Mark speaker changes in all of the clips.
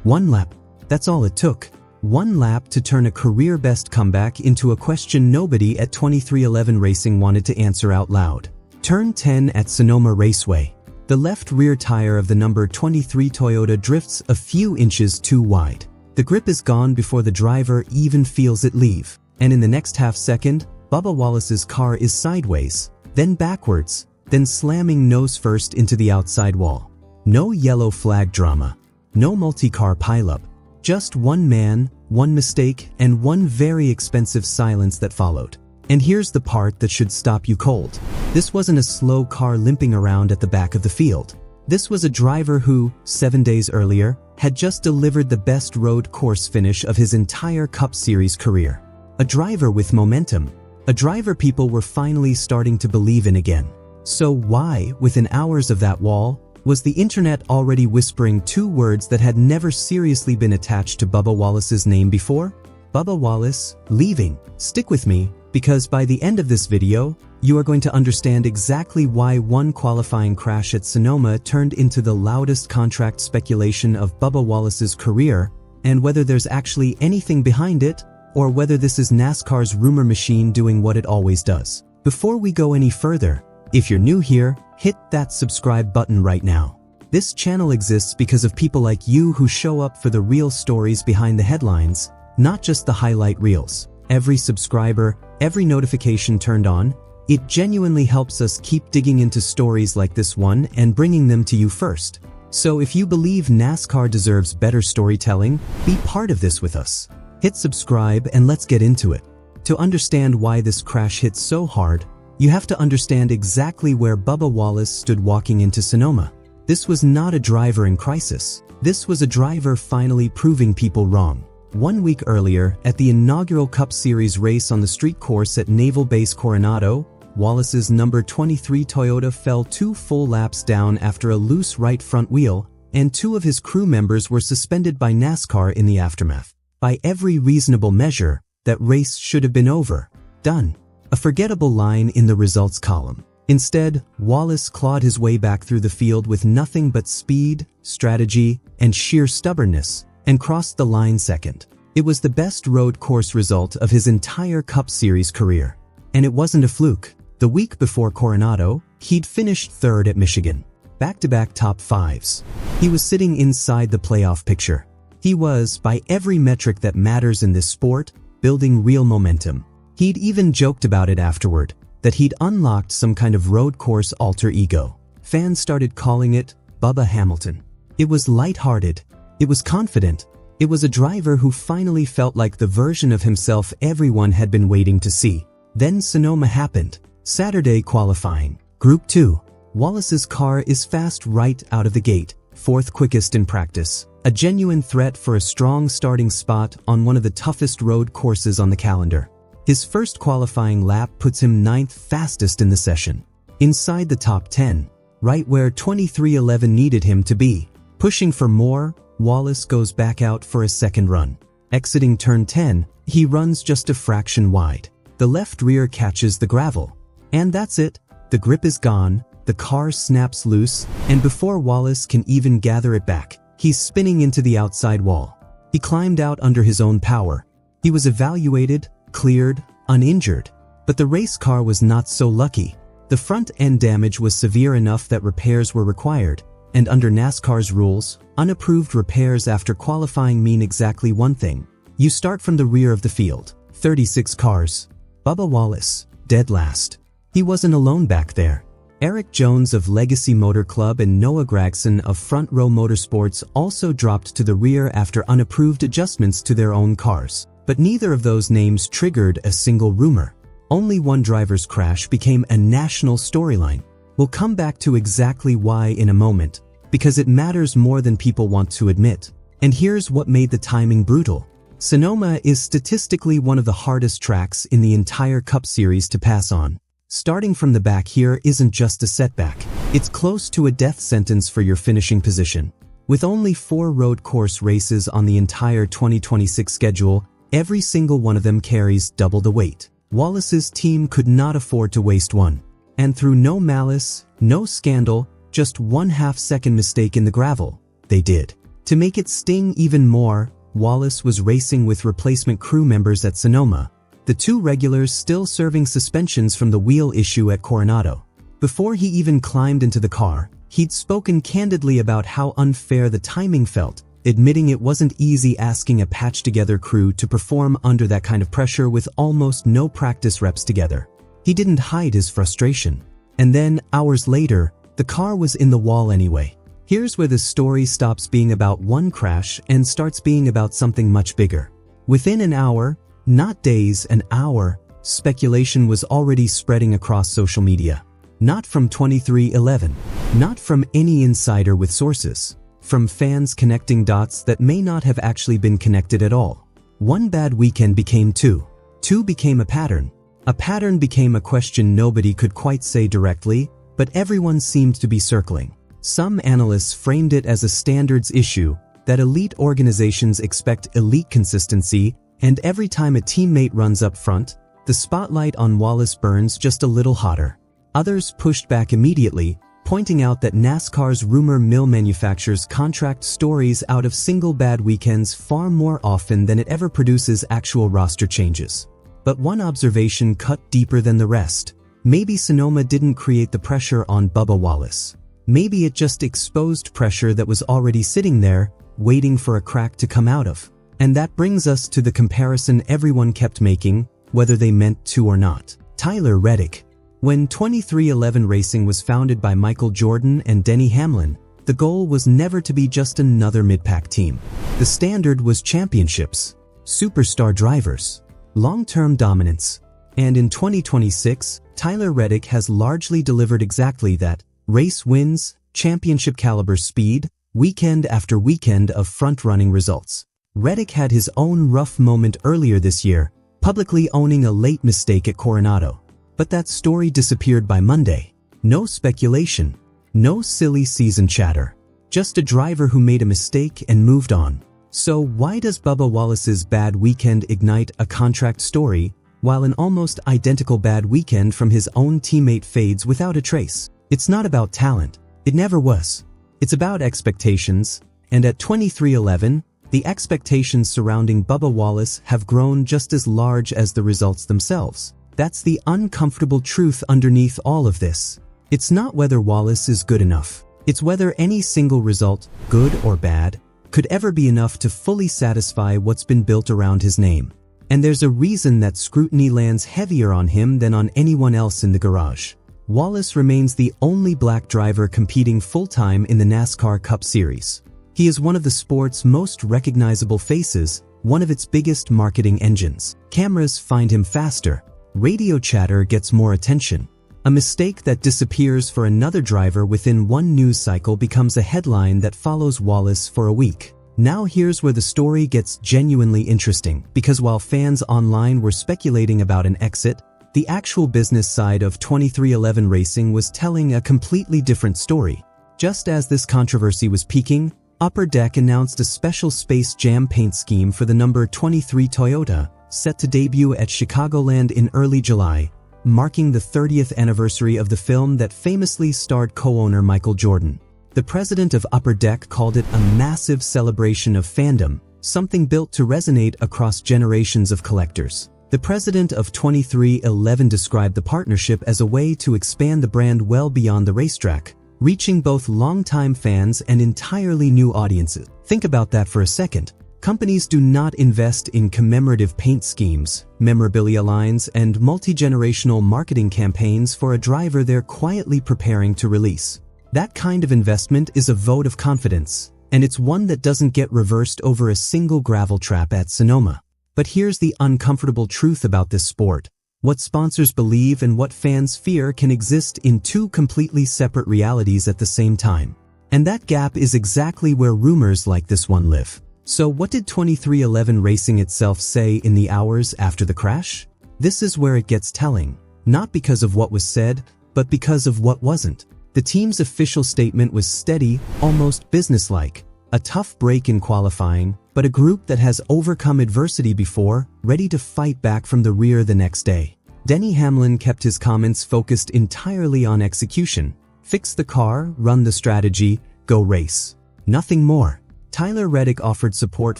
Speaker 1: 1 lap. That's all it took. 1 lap to turn a career-best comeback into a question nobody at 23XI Racing wanted to answer out loud. Turn 10 at Sonoma Raceway. The left rear tire of the number 23 Toyota drifts a few inches too wide. The grip is gone before the driver even feels it leave. And in the next half second, Bubba Wallace's car is sideways, then backwards, then slamming nose first into the outside wall. No yellow flag drama. No multi-car pileup. Just one man, one mistake, and one very expensive silence that followed. And here's the part that should stop you cold. This wasn't a slow car limping around at the back of the field. This was a driver who, 7 days earlier, had just delivered the best road course finish of his entire Cup Series career. A driver with momentum. A driver people were finally starting to believe in again. So why, within hours of that wall, was the internet already whispering 2 words that had never seriously been attached to Bubba Wallace's name before? Bubba Wallace, leaving. Stick with me, because by the end of this video, you are going to understand exactly why one qualifying crash at Sonoma turned into the loudest contract speculation of Bubba Wallace's career, and whether there's actually anything behind it, or whether this is NASCAR's rumor machine doing what it always does. Before we go any further, if you're new here, hit that subscribe button right now. This channel exists because of people like you who show up for the real stories behind the headlines, not just the highlight reels. Every subscriber, every notification turned on, it genuinely helps us keep digging into stories like this one and bringing them to you first. So if you believe NASCAR deserves better storytelling, be part of this with us. Hit subscribe and let's get into it. To understand why this crash hit so hard, you have to understand exactly where Bubba Wallace stood walking into Sonoma. This was not a driver in crisis. This was a driver finally proving people wrong. 1 week earlier, at the inaugural Cup Series race on the street course at Naval Base Coronado, Wallace's number 23 Toyota fell 2 full laps down after a loose right front wheel, and 2 of his crew members were suspended by NASCAR in the aftermath. By every reasonable measure, that race should have been over. Done. A forgettable line in the results column. Instead, Wallace clawed his way back through the field with nothing but speed, strategy, and sheer stubbornness, and crossed the line second. It was the best road course result of his entire Cup Series career. And it wasn't a fluke. The week before Coronado, he'd finished 3rd at Michigan. Back-to-back top 5s. He was sitting inside the playoff picture. He was, by every metric that matters in this sport, building real momentum. He'd even joked about it afterward, that he'd unlocked some kind of road course alter ego. Fans started calling it Bubba Hamilton. It was lighthearted. It was confident. It was a driver who finally felt like the version of himself everyone had been waiting to see. Then Sonoma happened. Saturday qualifying. Group 2. Wallace's car is fast right out of the gate, 4th quickest in practice. A genuine threat for a strong starting spot on one of the toughest road courses on the calendar. His first qualifying lap puts him 9th fastest in the session. Inside the top 10, right where 23XI needed him to be. Pushing for more, Wallace goes back out for a second run. Exiting turn 10, he runs just a fraction wide. The left rear catches the gravel. And that's it. The grip is gone, the car snaps loose, and before Wallace can even gather it back, he's spinning into the outside wall. He climbed out under his own power. He was evaluated, cleared, uninjured. But the race car was not so lucky. The front end damage was severe enough that repairs were required, and under NASCAR's rules, unapproved repairs after qualifying mean exactly one thing. You start from the rear of the field. 36 cars. Bubba Wallace, dead last. He wasn't alone back there. Eric Jones of Legacy Motor Club and Noah Gragson of Front Row Motorsports also dropped to the rear after unapproved adjustments to their own cars. But neither of those names triggered a single rumor. Only one driver's crash became a national storyline. We'll come back to exactly why in a moment, because it matters more than people want to admit. And here's what made the timing brutal. Sonoma is statistically one of the hardest tracks in the entire Cup Series to pass on. Starting from the back here isn't just a setback. It's close to a death sentence for your finishing position. With only 4 road course races on the entire 2026 schedule, every single one of them carries double the weight. Wallace's team could not afford to waste one. And through no malice, no scandal, just 1/2 second mistake in the gravel, they did. To make it sting even more, Wallace was racing with replacement crew members at Sonoma, the two regulars still serving suspensions from the wheel issue at Coronado. Before he even climbed into the car, he'd spoken candidly about how unfair the timing felt, admitting it wasn't easy asking a patched-together crew to perform under that kind of pressure with almost no practice reps together. He didn't hide his frustration. And then, hours later, the car was in the wall anyway. Here's where the story stops being about one crash and starts being about something much bigger. Within an hour, not days, an hour, speculation was already spreading across social media. Not from 2311, not from any insider with sources, from fans connecting dots that may not have actually been connected at all. One bad weekend became two. Two became a pattern. A pattern became a question nobody could quite say directly, but everyone seemed to be circling. Some analysts framed it as a standards issue, that elite organizations expect elite consistency, and every time a teammate runs up front, the spotlight on Wallace burns just a little hotter. Others pushed back immediately, pointing out that NASCAR's rumor mill manufactures contract stories out of single bad weekends far more often than it ever produces actual roster changes. But one observation cut deeper than the rest. Maybe Sonoma didn't create the pressure on Bubba Wallace. Maybe it just exposed pressure that was already sitting there, waiting for a crack to come out of. And that brings us to the comparison everyone kept making, whether they meant to or not. Tyler Reddick. When 2311 Racing was founded by Michael Jordan and Denny Hamlin, the goal was never to be just another mid-pack team. The standard was championships, superstar drivers, long-term dominance. And in 2026, Tyler Reddick has largely delivered exactly that. Race wins, championship caliber speed, weekend after weekend of front-running results. Reddick had his own rough moment earlier this year, publicly owning a late mistake at Coronado. But that story disappeared by Monday. No speculation, no silly season chatter. Just a driver who made a mistake and moved on. So why does Bubba Wallace's bad weekend ignite a contract story, while an almost identical bad weekend from his own teammate fades without a trace? It's not about talent. It never was. It's about expectations, and at 2311, the expectations surrounding Bubba Wallace have grown just as large as the results themselves. That's the uncomfortable truth underneath all of this. It's not whether Wallace is good enough. It's whether any single result, good or bad, could ever be enough to fully satisfy what's been built around his name. And there's a reason that scrutiny lands heavier on him than on anyone else in the garage. Wallace remains the only black driver competing full-time in the NASCAR Cup Series. He is one of the sport's most recognizable faces, one of its biggest marketing engines. Cameras find him faster. Radio chatter gets more attention. A mistake that disappears for another driver within one news cycle becomes a headline that follows Wallace for a week. Now here's where the story gets genuinely interesting, because while fans online were speculating about an exit, the actual business side of 2311 Racing was telling a completely different story. Just as this controversy was peaking, Upper Deck announced a special Space Jam paint scheme for the number 23 Toyota, set to debut at Chicagoland in early July, marking the 30th anniversary of the film that famously starred co-owner Michael Jordan. The president of Upper Deck called it a massive celebration of fandom, something built to resonate across generations of collectors. The president of 2311 described the partnership as a way to expand the brand well beyond the racetrack, reaching both longtime fans and entirely new audiences. Think about that for a second. Companies do not invest in commemorative paint schemes, memorabilia lines, and multi-generational marketing campaigns for a driver they're quietly preparing to release. That kind of investment is a vote of confidence, and it's one that doesn't get reversed over a single gravel trap at Sonoma. But here's the uncomfortable truth about this sport. What sponsors believe and what fans fear can exist in two completely separate realities at the same time. And that gap is exactly where rumors like this one live. So what did 2311 Racing itself say in the hours after the crash? This is where it gets telling, not because of what was said, but because of what wasn't. The team's official statement was steady, almost businesslike. A tough break in qualifying, but a group that has overcome adversity before, ready to fight back from the rear the next day. Denny Hamlin kept his comments focused entirely on execution. Fix the car, run the strategy, go race. Nothing more. Tyler Reddick offered support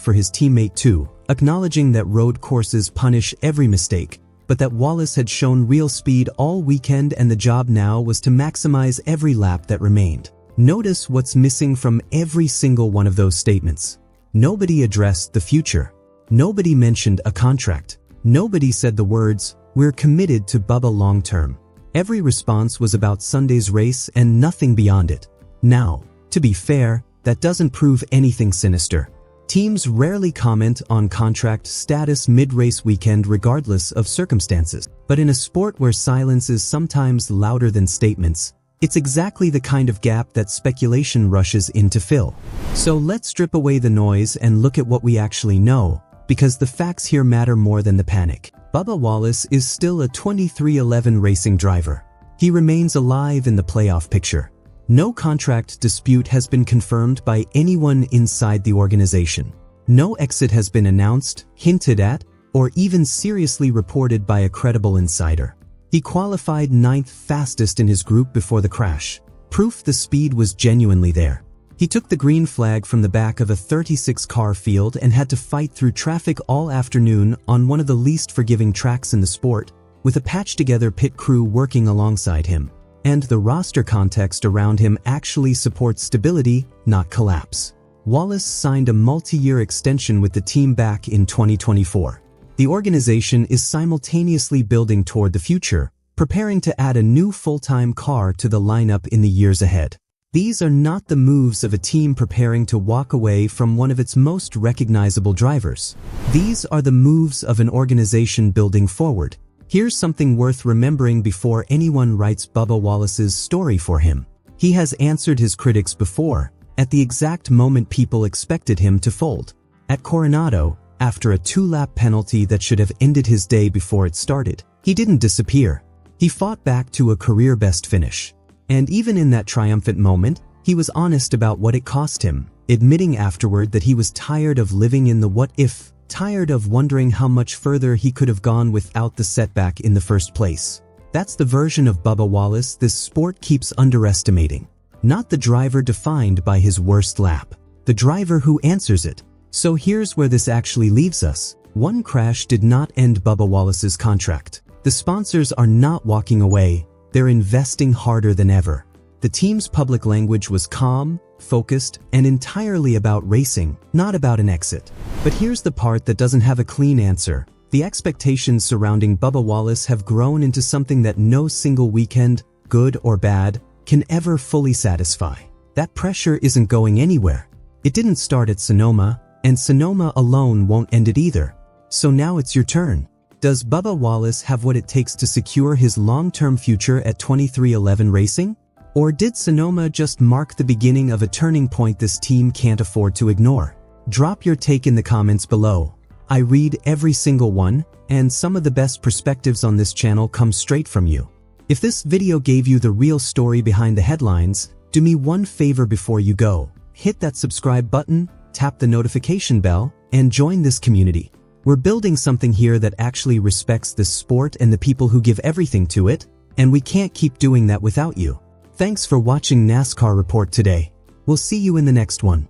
Speaker 1: for his teammate too, acknowledging that road courses punish every mistake, but that Wallace had shown real speed all weekend and the job now was to maximize every lap that remained. Notice what's missing from every single one of those statements. Nobody addressed the future. Nobody mentioned a contract. Nobody said the words, "We're committed to Bubba long term." Every response was about Sunday's race and nothing beyond it. Now, to be fair, that doesn't prove anything sinister. Teams rarely comment on contract status mid-race weekend regardless of circumstances. But in a sport where silence is sometimes louder than statements, it's exactly the kind of gap that speculation rushes in to fill. So let's strip away the noise and look at what we actually know, because the facts here matter more than the panic. Bubba Wallace is still a 2311 racing driver. He remains alive in the playoff picture. No contract dispute has been confirmed by anyone inside the organization. No exit has been announced, hinted at, or even seriously reported by a credible insider. He qualified 9th fastest in his group before the crash. Proof the speed was genuinely there. He took the green flag from the back of a 36-car field and had to fight through traffic all afternoon on one of the least forgiving tracks in the sport, with a patched-together pit crew working alongside him. And the roster context around him actually supports stability, not collapse. Wallace signed a multi-year extension with the team back in 2024. The organization is simultaneously building toward the future, preparing to add a new full-time car to the lineup in the years ahead. These are not the moves of a team preparing to walk away from one of its most recognizable drivers. These are the moves of an organization building forward. Here's something worth remembering before anyone writes Bubba Wallace's story for him. He has answered his critics before, at the exact moment people expected him to fold. At Coronado, after a 2-lap penalty that should have ended his day before it started, he didn't disappear. He fought back to a career-best finish. And even in that triumphant moment, he was honest about what it cost him, admitting afterward that he was tired of living in the what-if, tired of wondering how much further he could have gone without the setback in the first place. That's the version of Bubba Wallace this sport keeps underestimating. Not the driver defined by his worst lap, the driver who answers it. So here's where this actually leaves us. One crash did not end Bubba Wallace's contract. The sponsors are not walking away, they're investing harder than ever. The team's public language was calm, focused, and entirely about racing, not about an exit. But here's the part that doesn't have a clean answer. The expectations surrounding Bubba Wallace have grown into something that no single weekend, good or bad, can ever fully satisfy. That pressure isn't going anywhere. It didn't start at Sonoma, and Sonoma alone won't end it either. So now it's your turn. Does Bubba Wallace have what it takes to secure his long-term future at 2311 Racing? Or did Sonoma just mark the beginning of a turning point this team can't afford to ignore? Drop your take in the comments below. I read every single one, and some of the best perspectives on this channel come straight from you. If this video gave you the real story behind the headlines, do me one favor before you go. Hit that subscribe button, tap the notification bell, and join this community. We're building something here that actually respects this sport and the people who give everything to it, and we can't keep doing that without you. Thanks for watching NASCAR Report today. We'll see you in the next one.